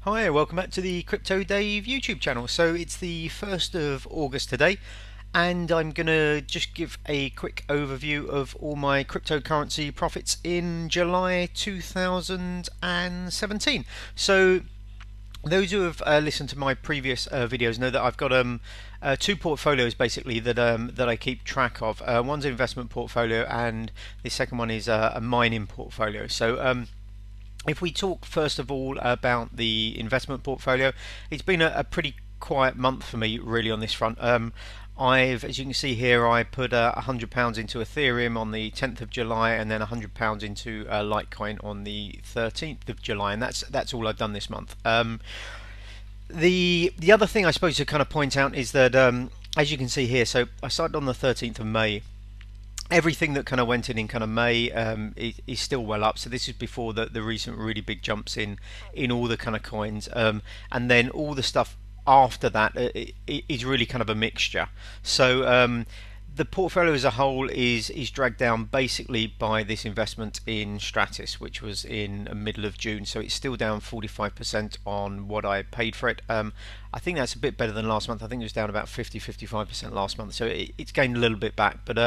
Hi, welcome back to the Crypto Dave YouTube channel. So it's the 1st of August today, and I'm going to just give a quick overview of all my cryptocurrency profits in July 2017. So those who have listened to my previous videos know that I've got two portfolios basically that I keep track of. One's an investment portfolio, and the second one is a mining portfolio. So if we talk first of all about the investment portfolio, it's been a pretty quiet month for me really on this front. As you can see here, I put £100 into Ethereum on the 10th of July, and then £100 into Litecoin on the 13th of July, and that's all I've done this month. The other thing I suppose to kind of point out is that as you can see here, so I started on the 13th of May. Everything that kind of went in kind of May is still well up. So this is before the recent really big jumps in all the kind of coins, and then all the stuff after that is really kind of a mixture. So the portfolio as a whole is dragged down basically by this investment in Stratis, which was in the middle of June. So it's still down 45% on what I paid for it. I think that's a bit better than last month. I think it was down about 50-55% last month. So it's gained a little bit back, but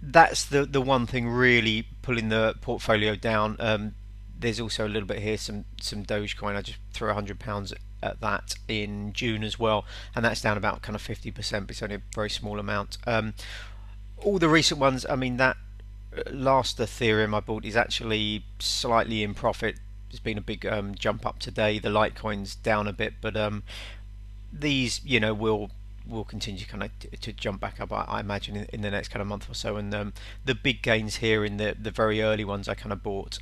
that's the one thing really pulling the portfolio down. There's also a little bit here, some Dogecoin. I just threw £100 at that in June as well, and that's down about kind of 50%, but it's only a very small amount. All the recent ones, I mean, that last Ethereum I bought is actually slightly in profit. There's been a big jump up today. The Litecoin's down a bit, but these, will continue kind of to jump back up, I imagine, in the next kind of month or so. And the big gains here in the very early ones I kind of bought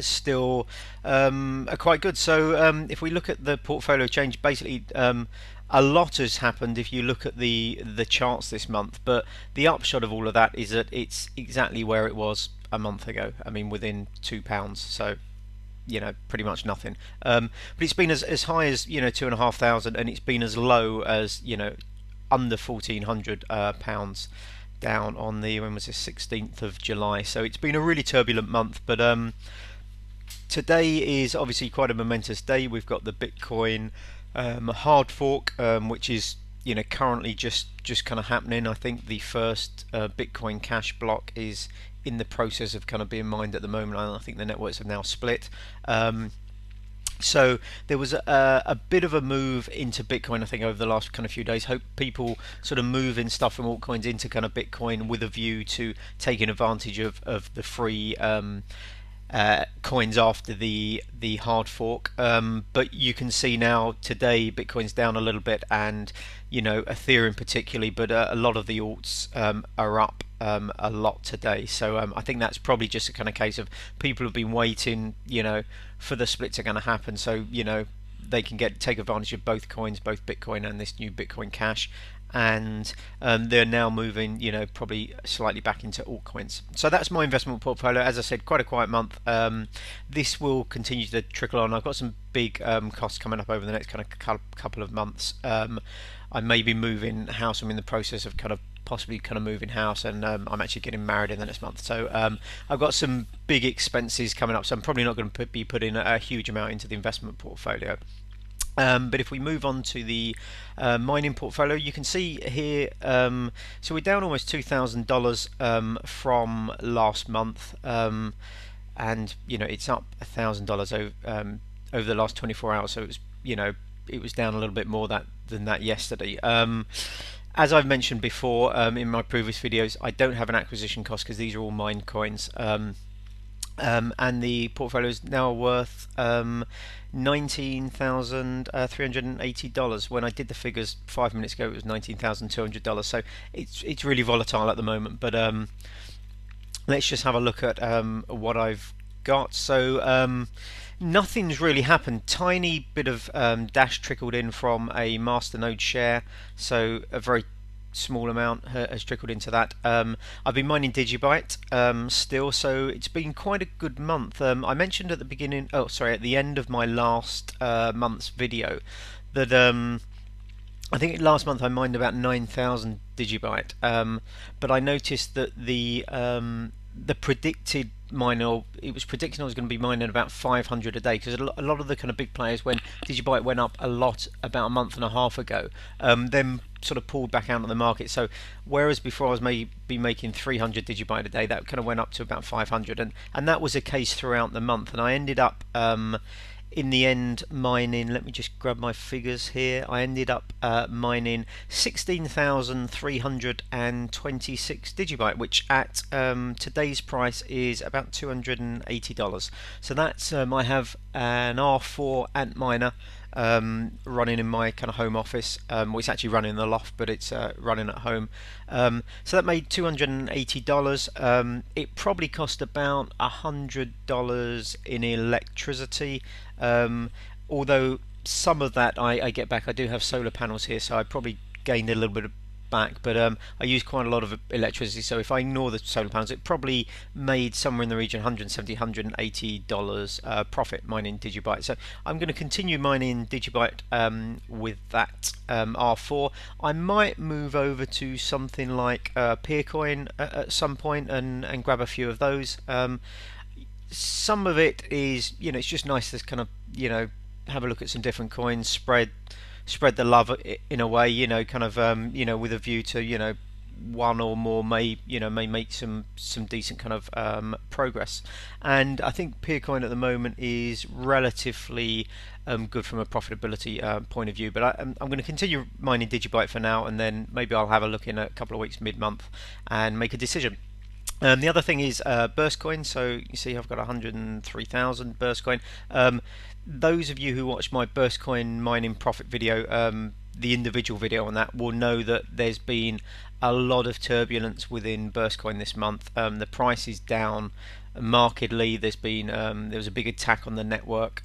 still are quite good. So if we look at the portfolio change, basically a lot has happened if you look at the charts this month, but the upshot of all of that is that it's exactly where it was a month ago. I mean, within £2. So pretty much nothing. But it's been as high as 2,500, and it's been as low as under £1,400 down on the, when was this, 16th of July. So it's been a really turbulent month. But today is obviously quite a momentous day. We've got the Bitcoin hard fork, which is currently just kind of happening. I think the first Bitcoin Cash block is in the process of kind of being mined at the moment. I think the networks have now split. So there was a bit of a move into Bitcoin, I think, over the last kind of few days. Hope people sort of moving stuff from altcoins into kind of Bitcoin with a view to taking advantage of the free coins after the hard fork. But you can see now today Bitcoin's down a little bit, and Ethereum particularly, but a lot of the alts are up a lot today. So I think that's probably just a kind of case of people have been waiting for the split to kind of happen, so they can take advantage of both coins, both Bitcoin and this new Bitcoin Cash. And they're now moving probably slightly back into altcoins. So that's my investment portfolio. As I said, quite a quiet month. This will continue to trickle on. I've got some big costs coming up over the next kind of couple of months. I may be moving house. I'm in the process of possibly moving house, and I'm actually getting married in the next month. So I've got some big expenses coming up, so I'm probably not going to be putting a huge amount into the investment portfolio. But if we move on to the mining portfolio, you can see here, so we're down almost $2,000 from last month, and it's up $1,000 over the last 24 hours. So it was it was down a little bit more than that yesterday. As I've mentioned before in my previous videos, I don't have an acquisition cost because these are all mined coins. And the portfolio is now worth $19,380. When I did the figures 5 minutes ago, it was $19,200. So it's really volatile at the moment. But let's just have a look at what I've got. So nothing's really happened. Tiny bit of Dash trickled in from a Masternode share, so a very small amount has trickled into that. I've been mining Digibyte still, so it's been quite a good month. I mentioned at the beginning, at the end of my last month's video, that I think last month I mined about 9,000 Digibyte, but I noticed that the the predicted mine, or it was predicting I was going to be mining about 500 a day, because a lot of the kind of big players, when Digibyte went up a lot about a month and a half ago, then sort of pulled back out of the market. So whereas before I was maybe making 300 Digibyte a day, that kind of went up to about 500, and that was a case throughout the month. And I ended up in the end mining, let me just grab my figures here, I ended up mining 16,326 Digibyte, which at today's price is about $280. So that's I have an R4 Antminer running in my kind of home office. Well, it's actually running in the loft, but it's running at home. So that made $280. It probably cost about $100 in electricity, although some of that I get back. I do have solar panels here, so I probably gained a little bit of back, but I use quite a lot of electricity, so if I ignore the solar panels, it probably made somewhere in the region $170, $180 profit mining Digibyte. So I'm going to continue mining Digibyte with that R4. I might move over to something like Peercoin at some point and grab a few of those. Some of it is, it's just nice to kind of, have a look at some different coins, spread the love in a way, kind of, with a view to, one or more may make some decent kind of progress. And I think Peercoin at the moment is relatively good from a profitability point of view. But I'm going to continue mining Digibyte for now, and then maybe I'll have a look in a couple of weeks, mid-month, and make a decision. The other thing is Burstcoin. So you see I've got 103,000 Burstcoin. Those of you who watch my Burstcoin mining profit video, the individual video on that, will know that there's been a lot of turbulence within Burstcoin this month. The price is down markedly. There was a big attack on the network,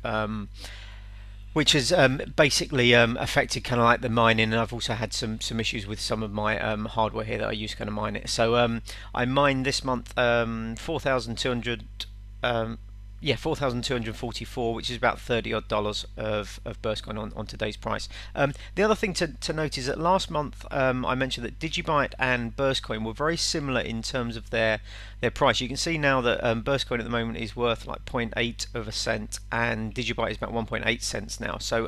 which has basically affected kind of like the mining, and I've also had some issues with some of my hardware here that I use to kind of mine it. So I mined this month 4,200 4,244, which is about $30 odd of Burstcoin on today's price. The other thing to note is that last month I mentioned that Digibyte and Burstcoin were very similar in terms of their price. You can see now that Burstcoin at the moment is worth like 0.8 of a cent, and Digibyte is about 1.8 cents now. So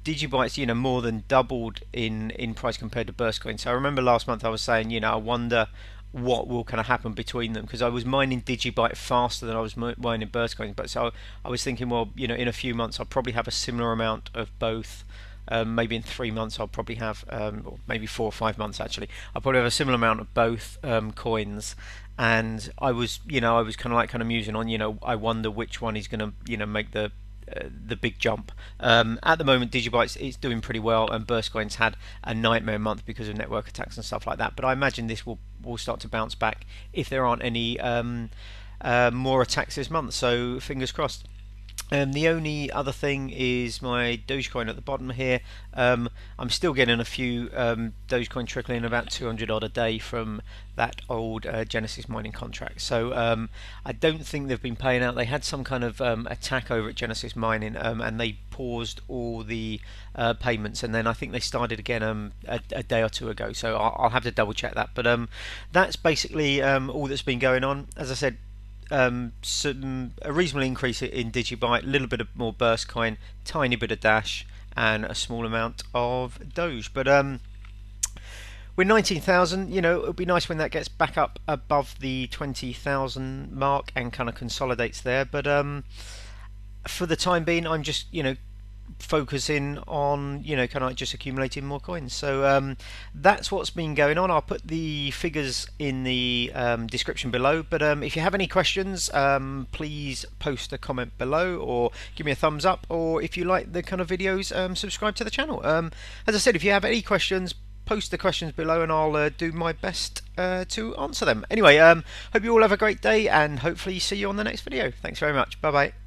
Digibyte's more than doubled in price compared to Burstcoin. So I remember last month I was saying, I wonder what will kind of happen between them, because I was mining Digibyte faster than I was mining Burstcoin. But so I was thinking, well, in a few months I'll probably have a similar amount of both. Maybe in 3 months I'll probably have, or maybe 4 or 5 months actually, I'll probably have a similar amount of both coins. And I was kind of musing on, I wonder which one is going to, make the big jump. At the moment, Digibyte is doing pretty well, and Burstcoin's had a nightmare month because of network attacks and stuff like that. But I imagine this will start to bounce back if there aren't any more attacks this month. So fingers crossed. The only other thing is my Dogecoin at the bottom here. I'm still getting a few Dogecoin trickling, about 200 odd a day from that old Genesis mining contract. So I don't think they've been paying out. They had some kind of attack over at Genesis Mining, and they paused all the payments, and then I think they started again a day or two ago. So I'll have to double check that. But that's basically all that's been going on. As I said, a reasonable increase in Digibyte, a little bit of more Burstcoin, tiny bit of Dash, and a small amount of Doge. But we're 19,000. It would be nice when that gets back up above the 20,000 mark and kind of consolidates there. But for the time being, I'm just focusing on kind of like just accumulating more coins. So that's what's been going on. I'll put the figures in the description below, but if you have any questions, please post a comment below or give me a thumbs up, or if you like the kind of videos, subscribe to the channel. As I said, if you have any questions, post the questions below and I'll do my best to answer them. Anyway, hope you all have a great day, and hopefully see you on the next video. Thanks very much. Bye bye.